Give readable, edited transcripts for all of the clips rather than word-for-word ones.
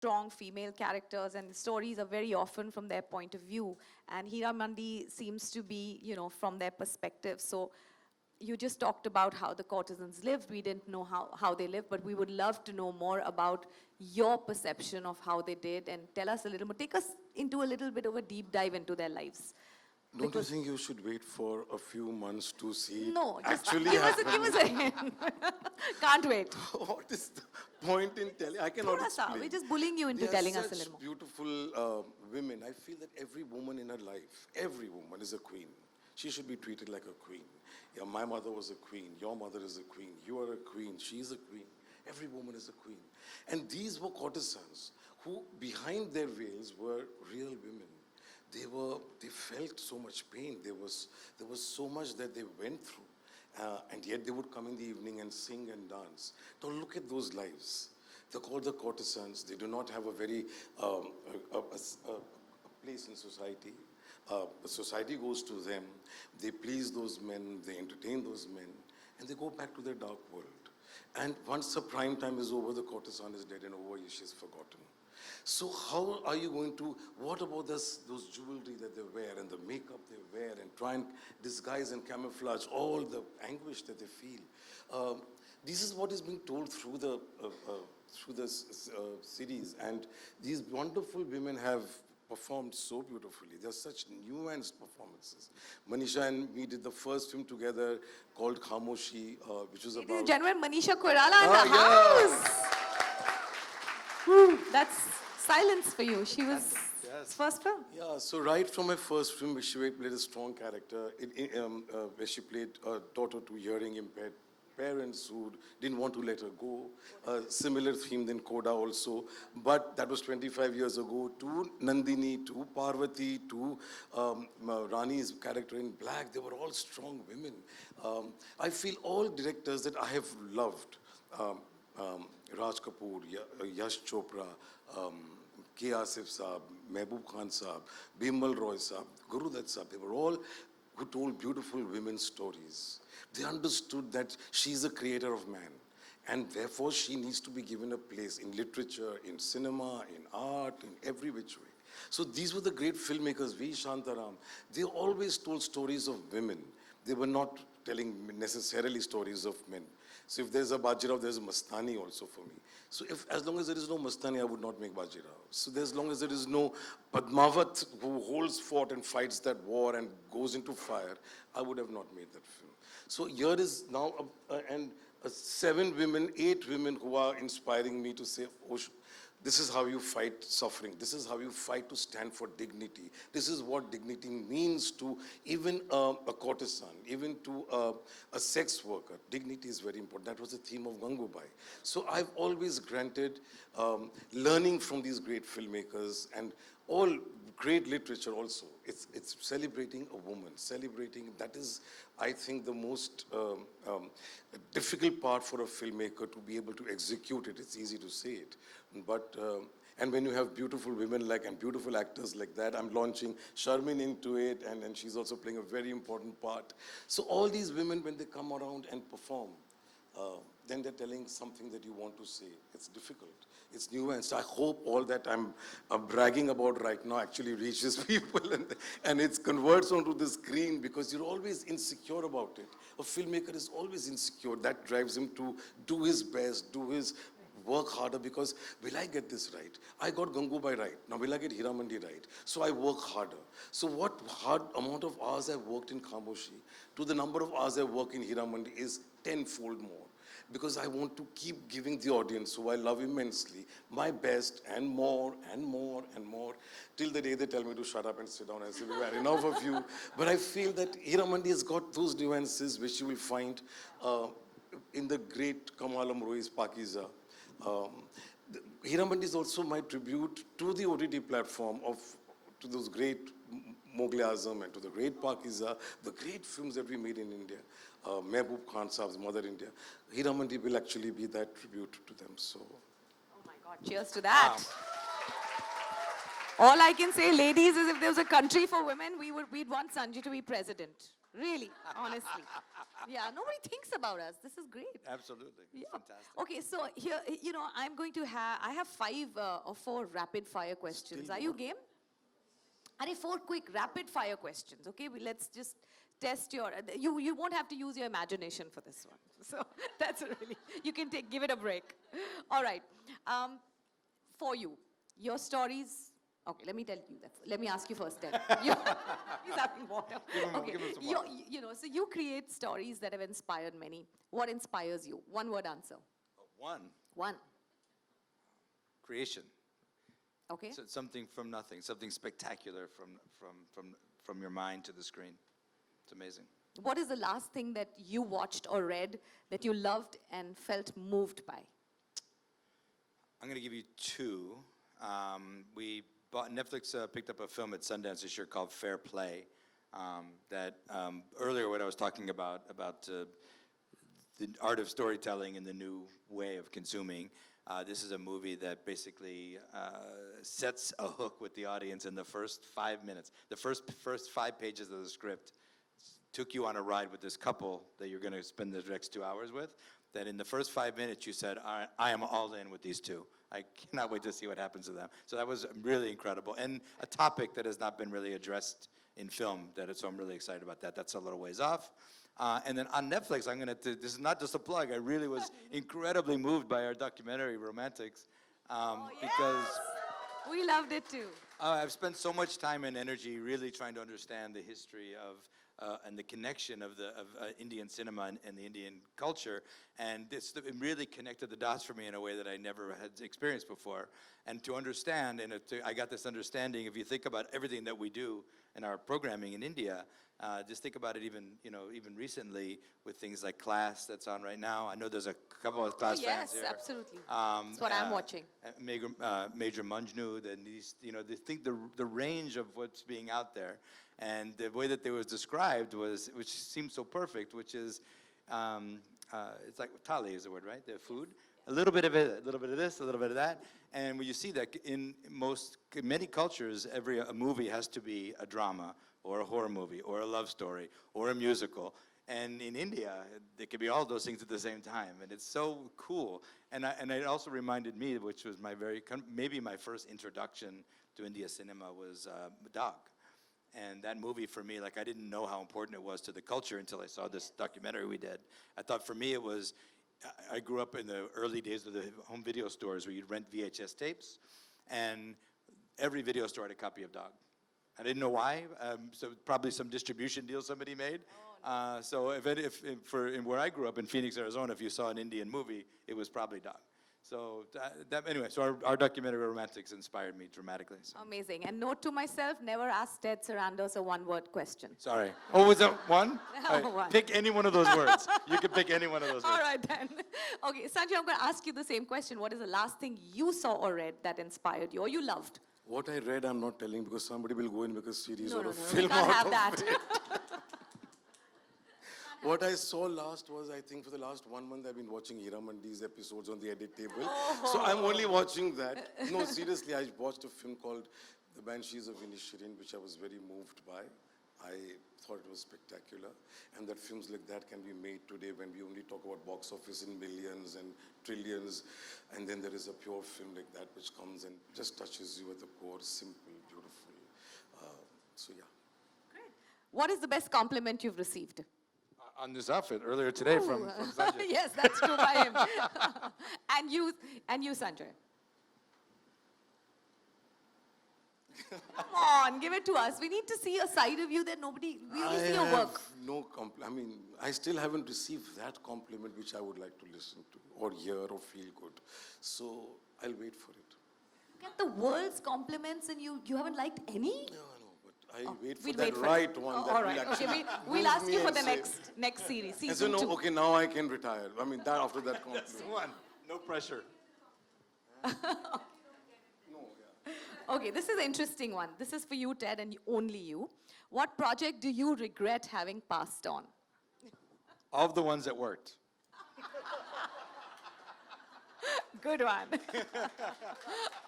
strong female characters, and the stories are very often from their point of view. And Hira Mandi seems to be, from their perspective. So you just talked about how the courtesans lived. We didn't know how they lived, but we would love to know more about your perception of how they did, and tell us a little more. Take us into a little bit of a deep dive into their lives. Don't you think you should wait for a few months to see No, it just actually give happen? us a hint. Can't wait. What is the point in telling? I cannot Thoda sa. explain. We're just bullying you into They are telling us a such little more. beautiful women. I feel that every woman in her life, every woman is a queen. She should be treated like a queen. Yeah, my mother was a queen. Your mother is a queen. You are a queen. She is a queen. Every woman is a queen. And these were courtesans who, behind their veils, were real women. They felt so much pain. There was so much that they went through. And yet they would come in the evening and sing and dance. Now look at those lives. They're called the courtesans. They do not have a very a place in society. Society goes to them. They please those men. They entertain those men. And they go back to their dark world. And once the prime time is over, the courtesan is dead and over, she's forgotten. So how are you going to, what about those jewelry that they wear and the makeup they wear and try and disguise and camouflage all the anguish that they feel? This is what is being told through the series, and these wonderful women have performed so beautifully. They're such nuanced performances. Manisha and me did the first film together called Khamoshi, which was Ladies about... and gentlemen, Manisha Koirala in the house. That's silence for you. She was first film. Yeah, so right from my first film, where she played a strong character, where she played a daughter to hearing impaired parents who didn't want to let her go. A similar theme than Hoda also, but that was 25 years ago. To Nandini, to Parvati, to Rani's character in Black, they were all strong women. I feel all directors that I have loved, Raj Kapoor, Yash Chopra, K. Asif Saab, Mehboob Khan Saab, Bimal Roy Saab, Guru Dutt Saab, they were all who told beautiful women's stories. They understood that she's a creator of man, and therefore she needs to be given a place in literature, in cinema, in art, in every which way. So these were the great filmmakers, V. Shantaram. They always told stories of women. They were not telling necessarily stories of men. So if there's a Bajirao, there's a Mastani also for me. So as long as there is no Mastani, I would not make Bajirao. So as long as there is no Padmavat who holds fort and fights that war and goes into fire, I would have not made that film. So here is now, 7 women, 8 women who are inspiring me to say, oh, this is how you fight suffering. This is how you fight to stand for dignity. This is what dignity means to even a courtesan, even to a sex worker. Dignity is very important. That was the theme of Gangubai. So I've always granted learning from these great filmmakers and all great literature also. It's celebrating a woman, that is, I think, the most difficult part for a filmmaker to be able to execute it. It's easy to say it, but and when you have beautiful women and beautiful actors like that, I'm launching Sharmin into it, and she's also playing a very important part. So all these women, when they come around and perform, then they're telling something that you want to say. It's difficult. It's nuanced. I hope all that I'm bragging about right now actually reaches people and it converts onto the screen, because you're always insecure about it. A filmmaker is always insecure. That drives him to do his best, do his work harder, because will I get this right? I got Gangubai right. Now will I get Hira Mandi right? So I work harder. So what hard amount of hours I've worked in Khamoshi to the number of hours I work in Hira Mandi is tenfold more. Because I want to keep giving the audience, who I love immensely, my best and more and more and more, till the day they tell me to shut up and sit down and say, we've had enough of you. But I feel that Hira Mandi has got those nuances which you will find in the great Kamal Amroi's Pakiza. Hira Mandi is also my tribute to the OTT platform to those great Mughal Azam and to the great Pakiza, the great films that we made in India. Mehboob Khan Saab's Mother India. Hira Mandi will actually be that tribute to them. So, oh my God, cheers to that. Wow. All I can say, ladies, is if there was a country for women, we'd want Sanjay to be president. Really, honestly. Yeah, nobody thinks about us. This is great. Absolutely. It's Yeah. fantastic. Okay, so here, I'm going to I have 5 or 4 rapid fire questions. Still Are you more? game? Are 4 quick rapid fire questions, okay? Let's just test you won't have to use your imagination for this one. So that's really, you can give it a break. All right. For you, your stories, okay, let me tell you that. Let me ask you first then. He's having water. Okay. give him some water. So you create stories that have inspired many. What inspires you? One word answer. One, One. creation. Okay. So something from nothing, something spectacular from your mind to the screen. It's amazing. What is the last thing that you watched or read that you loved and felt moved by? I'm going to give you 2. Netflix picked up a film at Sundance this year called Fair Play. Earlier what I was talking about the art of storytelling and the new way of consuming. This is a movie that basically sets a hook with the audience in the first 5 minutes. The first 5 pages of the script took you on a ride with this couple that you're going to spend the next 2 hours with. That in the first 5 minutes you said, I am all in with these two. I cannot wait to see what happens to them. So that was really incredible. And a topic that has not been really addressed in film, so I'm really excited about that. That's a little ways off. And then on Netflix, this is not just a plug, I really was incredibly moved by our documentary, Romantics, because We loved it too. I've spent so much time and energy really trying to understand the history of and the connection of Indian cinema and the Indian culture, and it really connected the dots for me in a way that I never had experienced before. And to understand, I got this understanding. If you think about everything that we do in our programming in India, just think about it even recently with things like Class that's on right now. I know there's a couple of Class fans Yes, here. absolutely. That's what I'm watching. Major Manjnu, and they think the range of what's being out there, and the way that they was described which seemed so perfect, which is, it's like thali is the word, right? The food, a little bit of it, a little bit of this, a little bit of that, and when you see that in many cultures, a movie has to be a drama or a horror movie or a love story or a musical. And in India, they could be all those things at the same time, and it's so cool. And it also reminded me, which was maybe my first introduction to India cinema was Dog. And that movie for me, I didn't know how important it was to the culture until I saw this documentary we did. I thought for me I grew up in the early days of the home video stores where you'd rent VHS tapes, and every video store had a copy of Dog. I didn't know why, so probably some distribution deal somebody made. So in where I grew up in Phoenix, Arizona, if you saw an Indian movie, it was probably Dog. So anyway, so our documentary Romantics inspired me dramatically. So. Amazing. And note to myself, never ask Ted Sarandos a one-word question. Sorry. Oh, was that one? All right, One. pick any one of those words. You can pick any one of those words. All right then. Okay, Sanjay, I'm going to ask you the same question. What is the last thing you saw or read that inspired you or you loved? What I read, I'm not telling because somebody will go and make a series or a We film can't out have of that. it. What I saw last was, I think for the last 1 month, I've been watching Hiramandi's episodes on the edit table. So I'm only watching that. No, seriously, I watched a film called The Banshees of Inisherin, which I was very moved by. I thought it was spectacular. And that films like that can be made today when we only talk about box office in millions and trillions. And then there is a pure film like that which comes and just touches you at the core, simple, beautiful. So yeah. Great. What is the best compliment you've received? On this outfit earlier today from Sanjay. Yes, that's true by him. and you, Sanjay. Come on, give it to us. We need to see a side of you that we only see your work. No I still haven't received that compliment which I would like to listen to or hear or feel good. So I'll wait for it. Get the world's compliments and you haven't liked any? No, but I'll wait for We'll that wait for right it. one that All will right. actually Okay, we'll move ask me you for and the say- next series, And so, season 2. no, okay, now I can retire. After that compliment. That's the one. No pressure. No, yeah. Okay, this is an interesting one. This is for you, Ted, and only you. What project do you regret having passed on? All of the ones that worked. Good one.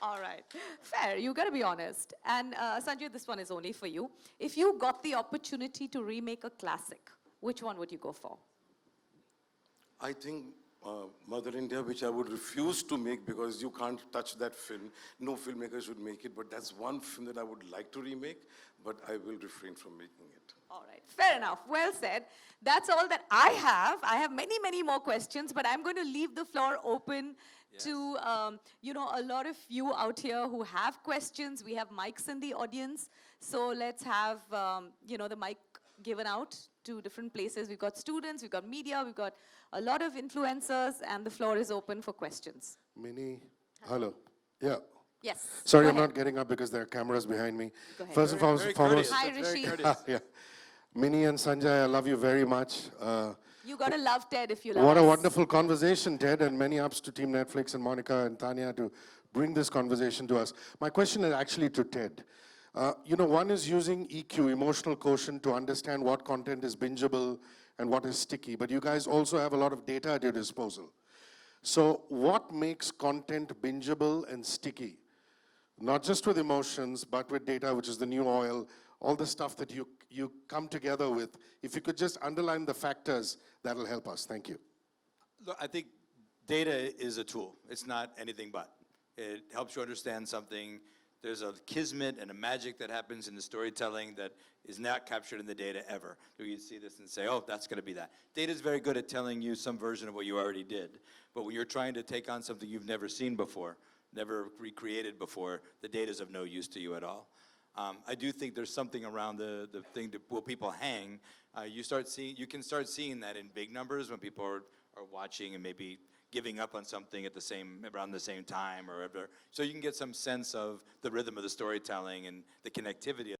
All right. Fair. You got to be honest. And Sanjay, this one is only for you. If you got the opportunity to remake a classic, which one would you go for? I think Mother India, which I would refuse to make because you can't touch that film. No filmmaker should make it, but that's one film that I would like to remake, but I will refrain from making it. All right, fair enough. Well said. That's all that I have. I have many, many more questions, but I'm going to leave the floor open to, a lot of you out here who have questions. We have mics in the audience, so let's have, the mic given out to different places. We've got students, we've got media, we've got a lot of influencers, and the floor is open for questions. Minnie, hello. Yeah. Yes. Sorry, go I'm ahead. not getting up because there are cameras behind me. Go ahead. First and Very foremost, courteous. Hi, That's very Rishi. courteous. yeah. Minnie and Sanjay, I love you very much. You got to love Ted if you love What a us. wonderful conversation, Ted, and many ups to Team Netflix and Monica and Tanya to bring this conversation to us. My question is actually to Ted. One is using EQ, emotional quotient, to understand what content is bingeable and what is sticky, but you guys also have a lot of data at your disposal. So what makes content bingeable and sticky? Not just with emotions, but with data, which is the new oil, all the stuff that you come together with. If you could just underline the factors, that'll help us. Thank you. Look, I think data is a tool. It's not anything but. It helps you understand something. There's a kismet and a magic that happens in the storytelling that is not captured in the data ever. So you see this and say, oh, that's going to be that. Data is very good at telling you some version of what you already did. But when you're trying to take on something you've never seen before, never recreated before, the data is of no use to you at all. I do think there's something around the thing that will people hang. You can start seeing that in big numbers when people are watching and maybe giving up on something around the same time or whatever. So you can get some sense of the rhythm of the storytelling and the connectivity